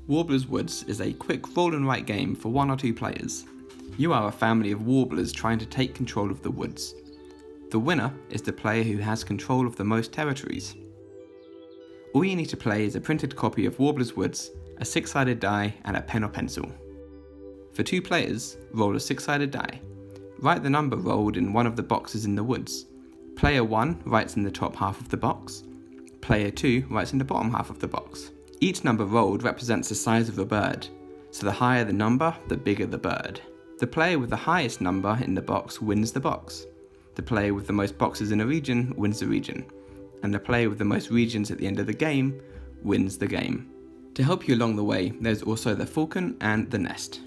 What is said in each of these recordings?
Warblers Woods is a quick roll and write game for 1 or 2 players. You are a family of warblers trying to take control of the woods. The winner is the player who has control of the most territories. All you need to play is a printed copy of Warblers Woods, a 6-sided die and a pen or pencil. For 2 players, roll a 6-sided die. Write the number rolled in one of the boxes in the woods. Player 1 writes in the top half of the box. Player 2 writes in the bottom half of the box. Each number rolled represents the size of a bird, so the higher the number, the bigger the bird. The player with the highest number in the box wins the box. The player with the most boxes in a region wins the region, and the player with the most regions at the end of the game wins the game. To help you along the way, there's also the falcon and the nest.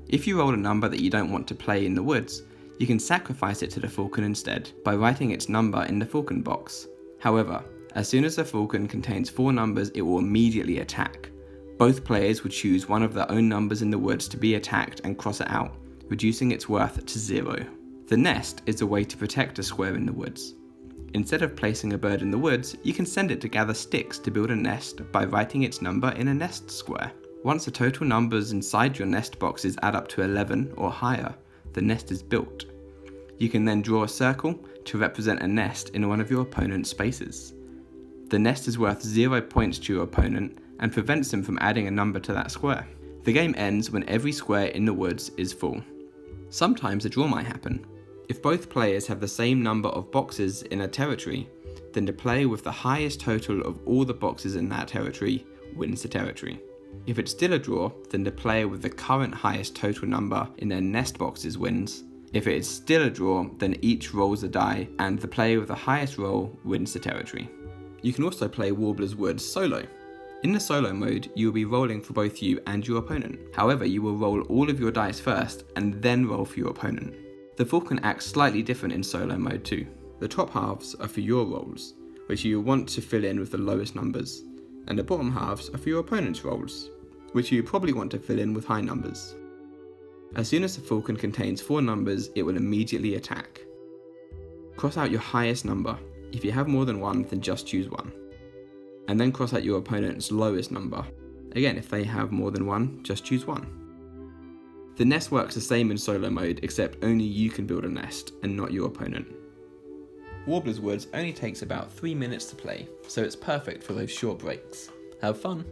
If you roll a number that you don't want to play in the woods, you can sacrifice it to the falcon instead by writing its number in the falcon box. However, as soon as the falcon contains 4 numbers, it will immediately attack. Both players would choose one of their own numbers in the woods to be attacked and cross it out, reducing its worth to 0. The nest is a way to protect a square in the woods. Instead of placing a bird in the woods, you can send it to gather sticks to build a nest by writing its number in a nest square. Once the total numbers inside your nest boxes add up to 11 or higher, the nest is built. You can then draw a circle to represent a nest in one of your opponent's spaces. The nest is worth 0 points to your opponent and prevents them from adding a number to that square. The game ends when every square in the woods is full. Sometimes a draw might happen. If both players have the same number of boxes in a territory, then the player with the highest total of all the boxes in that territory wins the territory. If it's still a draw, then the player with the current highest total number in their nest boxes wins. If it is still a draw, then each rolls a die and the player with the highest roll wins the territory. You can also play Warblers Woods solo. In the solo mode, you will be rolling for both you and your opponent. However, you will roll all of your dice first and then roll for your opponent. The falcon acts slightly different in solo mode too. The top halves are for your rolls, which you want to fill in with the lowest numbers, and the bottom halves are for your opponent's rolls, which you probably want to fill in with high numbers. As soon as the falcon contains 4 numbers, it will immediately attack. Cross out your highest number. If you have more than 1, then just choose 1. And then cross out your opponent's lowest number. Again, if they have more than 1, just choose 1. The nest works the same in solo mode, except only you can build a nest and not your opponent. Warblers Woods only takes about 3 minutes to play, so it's perfect for those short breaks. Have fun!